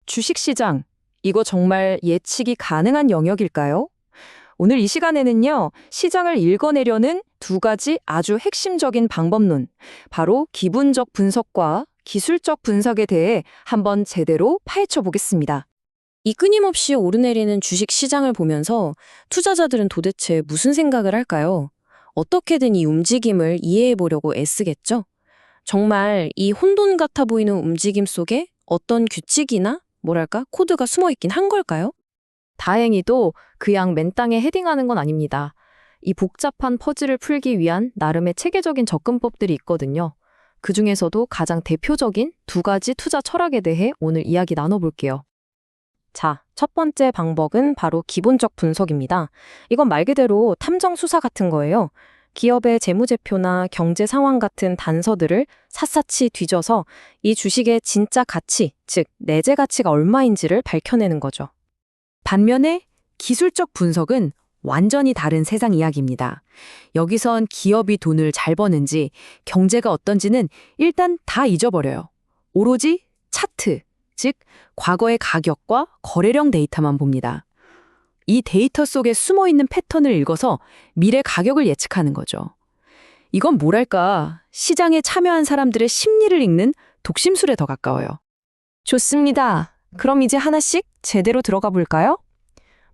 주식시장, 이거 정말 예측이 가능한 영역일까요? 오늘 이 시간에는요, 시장을 읽어내려는 두 가지 아주 핵심적인 방법론, 바로 기분적 분석과 기술적 분석에 대해 한번 제대로 파헤쳐 보겠습니다. 이 끊임없이 오르내리는 주식 시장을 보면서 투자자들은 도대체 무슨 생각을 할까요? 어떻게든 이 움직임을 이해해 보려고 애쓰겠죠? 정말 이 혼돈 같아 보이는 움직임 속에 어떤 규칙이나 코드가 숨어 있긴 한 걸까요? 다행히도 그냥 맨땅에 헤딩하는 건 아닙니다. 이 복잡한 퍼즐을 풀기 위한 나름의 체계적인 접근법들이 있거든요. 그중에서도 가장 대표적인 두 가지 투자 철학에 대해 오늘 이야기 나눠볼게요. 자, 첫 번째 방법은 바로 기본적 분석입니다. 이건 말 그대로 탐정 수사 같은 거예요. 기업의 재무제표나 경제 상황 같은 단서들을 샅샅이 뒤져서 이 주식의 진짜 가치, 즉 내재 가치가 얼마인지를 밝혀내는 거죠. 반면에 기술적 분석은 완전히 다른 세상 이야기입니다. 여기선 기업이 돈을 잘 버는지, 경제가 어떤지는 일단 다 잊어버려요. 오로지 차트, 즉 과거의 가격과 거래량 데이터만 봅니다. 이 데이터 속에 숨어있는 패턴을 읽어서 미래 가격을 예측하는 거죠. 이건 뭐랄까, 시장에 참여한 사람들의 심리를 읽는 독심술에 더 가까워요. 좋습니다. 그럼 이제 하나씩 제대로 들어가 볼까요?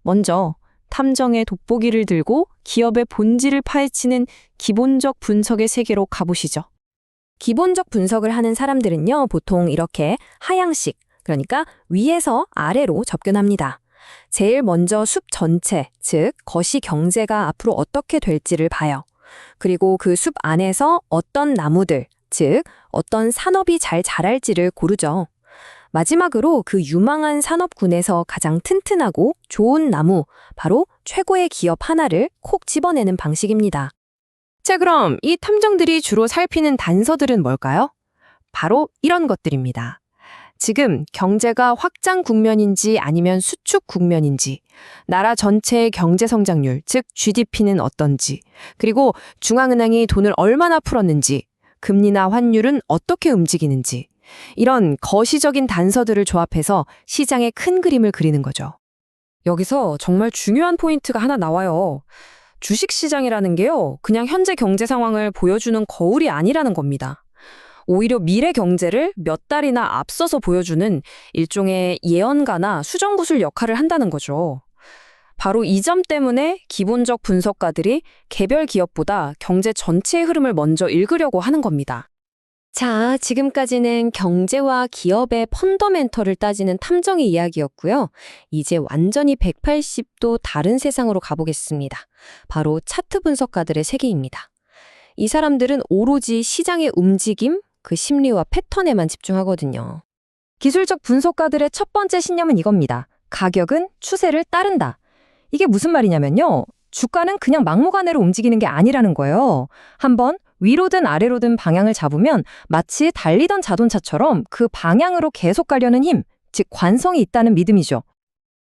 먼저 탐정의 돋보기를 들고 기업의 본질을 파헤치는 기본적 분석의 세계로 가보시죠. 기본적 분석을 하는 사람들은요, 보통 이렇게 하향식, 그러니까 위에서 아래로 접근합니다. 제일 먼저 숲 전체, 즉 거시 경제가 앞으로 어떻게 될지를 봐요. 그리고 그 숲 안에서 어떤 나무들, 즉 어떤 산업이 잘 자랄지를 고르죠. 마지막으로 그 유망한 산업군에서 가장 튼튼하고 좋은 나무, 바로 최고의 기업 하나를 콕 집어내는 방식입니다. 자, 그럼 이 탐정들이 주로 살피는 단서들은 뭘까요? 바로 이런 것들입니다. 지금 경제가 확장 국면인지 아니면 수축 국면인지, 나라 전체의 경제 성장률, 즉 GDP는 어떤지, 그리고 중앙은행이 돈을 얼마나 풀었는지, 금리나 환율은 어떻게 움직이는지, 이런 거시적인 단서들을 조합해서 시장의 큰 그림을 그리는 거죠. 여기서 정말 중요한 포인트가 하나 나와요. 주식시장이라는 게요, 그냥 현재 경제 상황을 보여주는 거울이 아니라는 겁니다. 오히려 미래 경제를 몇 달이나 앞서서 보여주는 일종의 예언가나 수정구슬 역할을 한다는 거죠. 바로 이 점 때문에 기본적 분석가들이 개별 기업보다 경제 전체의 흐름을 먼저 읽으려고 하는 겁니다. 자, 지금까지는 경제와 기업의 펀더멘털을 따지는 탐정의 이야기였고요. 이제 완전히 180도 다른 세상으로 가보겠습니다. 바로 차트 분석가들의 세계입니다. 이 사람들은 오로지 시장의 움직임, 그 심리와 패턴에만 집중하거든요. 기술적 분석가들의 첫 번째 신념은 이겁니다. 가격은 추세를 따른다. 이게 무슨 말이냐면요, 주가는 그냥 막무가내로 움직이는 게 아니라는 거예요. 한번 위로든 아래로든 방향을 잡으면 마치 달리던 자동차처럼 그 방향으로 계속 가려는 힘, 즉 관성이 있다는 믿음이죠.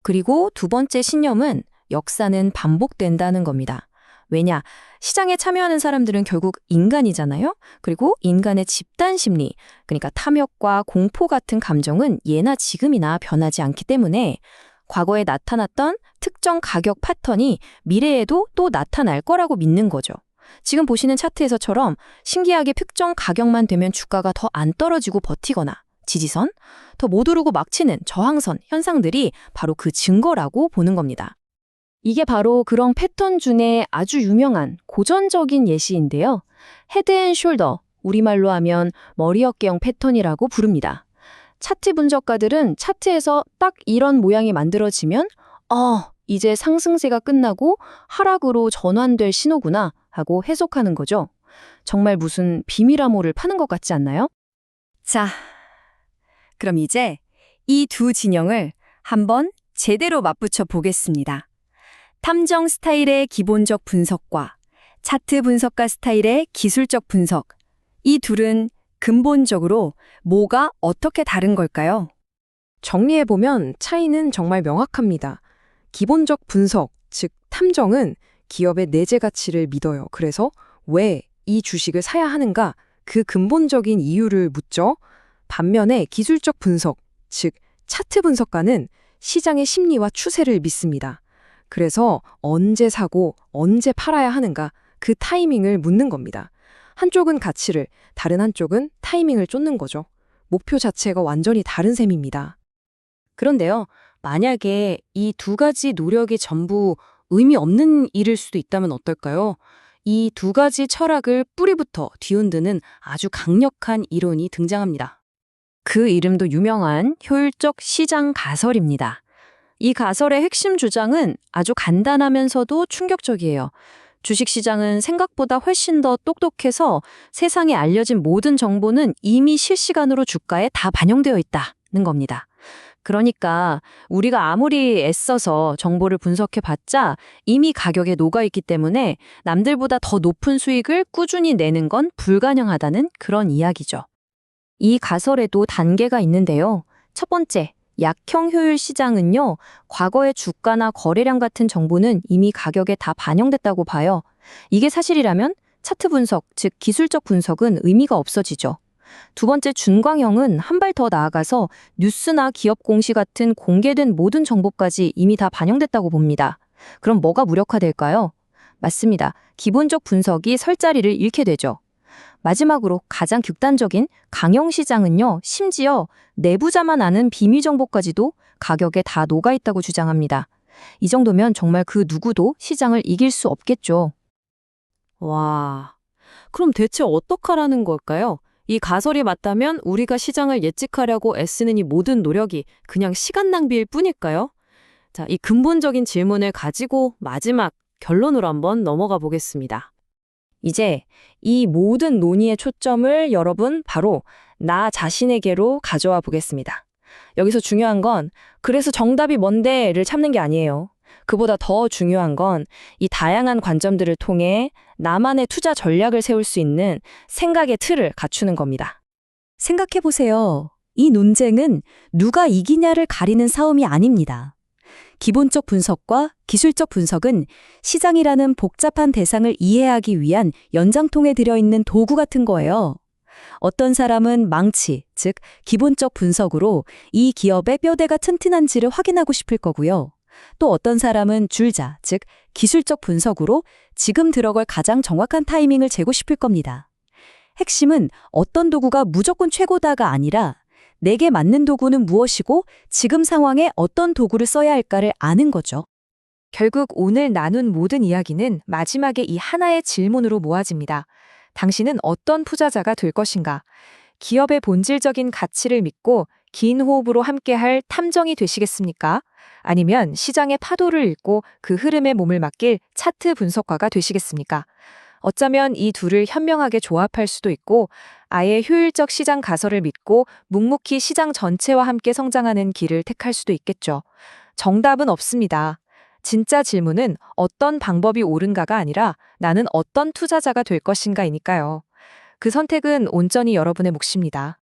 그리고 두 번째 신념은 역사는 반복된다는 겁니다. 왜냐? 시장에 참여하는 사람들은 결국 인간이잖아요. 그리고 인간의 집단 심리, 그러니까 탐욕과 공포 같은 감정은 예나 지금이나 변하지 않기 때문에 과거에 나타났던 특정 가격 패턴이 미래에도 또 나타날 거라고 믿는 거죠. 지금 보시는 차트에서처럼 신기하게 특정 가격만 되면 주가가 더 안 떨어지고 버티거나 지지선, 더 못 오르고 막 치는 저항선 현상들이 바로 그 증거라고 보는 겁니다. 이게 바로 그런 패턴 중에 아주 유명한 고전적인 예시인데요. 헤드 앤 숄더, 우리말로 하면 머리 어깨형 패턴이라고 부릅니다. 차트 분석가들은 차트에서 딱 이런 모양이 만들어지면 이제 상승세가 끝나고 하락으로 전환될 신호구나 하고 해석하는 거죠. 정말 무슨 비밀 암호를 파는 것 같지 않나요? 자, 그럼 이제 이 두 진영을 한번 제대로 맞붙여 보겠습니다. 탐정 스타일의 기본적 분석과 차트 분석가 스타일의 기술적 분석. 이 둘은 근본적으로 뭐가 어떻게 다른 걸까요? 정리해보면 차이는 정말 명확합니다. 기본적 분석, 즉 탐정은 기업의 내재 가치를 믿어요. 그래서 왜 이 주식을 사야 하는가? 그 근본적인 이유를 묻죠. 반면에 기술적 분석, 즉 차트 분석가는 시장의 심리와 추세를 믿습니다. 그래서 언제 사고 언제 팔아야 하는가 그 타이밍을 묻는 겁니다. 한쪽은 가치를, 다른 한쪽은 타이밍을 쫓는 거죠. 목표 자체가 완전히 다른 셈입니다. 그런데요, 만약에 이 두 가지 노력이 전부 의미 없는 일일 수도 있다면 어떨까요? 이 두 가지 철학을 뿌리부터 뒤흔드는 아주 강력한 이론이 등장합니다. 그 이름도 유명한 효율적 시장 가설입니다. 이 가설의 핵심 주장은 아주 간단하면서도 충격적이에요. 주식시장은 생각보다 훨씬 더 똑똑해서 세상에 알려진 모든 정보는 이미 실시간으로 주가에 다 반영되어 있다는 겁니다. 그러니까 우리가 아무리 애써서 정보를 분석해봤자 이미 가격에 녹아있기 때문에 남들보다 더 높은 수익을 꾸준히 내는 건 불가능하다는 그런 이야기죠. 이 가설에도 단계가 있는데요. 첫 번째, 약형 효율 시장은요, 과거의 주가나 거래량 같은 정보는 이미 가격에 다 반영됐다고 봐요. 이게 사실이라면 차트 분석, 즉 기술적 분석은 의미가 없어지죠. 두 번째, 준광형은 한 발 더 나아가서 뉴스나 기업 공시 같은 공개된 모든 정보까지 이미 다 반영됐다고 봅니다. 그럼 뭐가 무력화될까요? 맞습니다. 기본적 분석이 설 자리를 잃게 되죠. 마지막으로 가장 극단적인 강형 시장은요, 심지어 내부자만 아는 비밀 정보까지도 가격에 다 녹아있다고 주장합니다. 이 정도면 정말 그 누구도 시장을 이길 수 없겠죠. 와, 그럼 대체 어떡하라는 걸까요? 이 가설이 맞다면 우리가 시장을 예측하려고 애쓰는 이 모든 노력이 그냥 시간 낭비일 뿐일까요? 자, 이 근본적인 질문을 가지고 마지막 결론으로 한번 넘어가 보겠습니다. 이제 이 모든 논의의 초점을 여러분 바로 나 자신에게로 가져와 보겠습니다. 여기서 중요한 건 그래서 정답이 뭔데를 찾는 게 아니에요. 그보다 더 중요한 건 이 다양한 관점들을 통해 나만의 투자 전략을 세울 수 있는 생각의 틀을 갖추는 겁니다. 생각해보세요. 이 논쟁은 누가 이기냐를 가리는 싸움이 아닙니다. 기본적 분석과 기술적 분석은 시장이라는 복잡한 대상을 이해하기 위한 연장통에 들어있는 도구 같은 거예요. 어떤 사람은 망치, 즉 기본적 분석으로 이 기업의 뼈대가 튼튼한지를 확인하고 싶을 거고요. 또 어떤 사람은 줄자, 즉 기술적 분석으로 지금 들어갈 가장 정확한 타이밍을 재고 싶을 겁니다. 핵심은 어떤 도구가 무조건 최고다가 아니라 내게 맞는 도구는 무엇이고 지금 상황에 어떤 도구를 써야 할까를 아는 거죠. 결국 오늘 나눈 모든 이야기는 마지막에 이 하나의 질문으로 모아집니다. 당신은 어떤 투자자가 될 것인가? 기업의 본질적인 가치를 믿고 긴 호흡으로 함께할 탐정이 되시겠습니까? 아니면 시장의 파도를 읽고 그 흐름에 몸을 맡길 차트 분석가가 되시겠습니까? 어쩌면 이 둘을 현명하게 조합할 수도 있고 아예 효율적 시장 가설을 믿고 묵묵히 시장 전체와 함께 성장하는 길을 택할 수도 있겠죠. 정답은 없습니다. 진짜 질문은 어떤 방법이 옳은가가 아니라 나는 어떤 투자자가 될 것인가이니까요. 그 선택은 온전히 여러분의 몫입니다.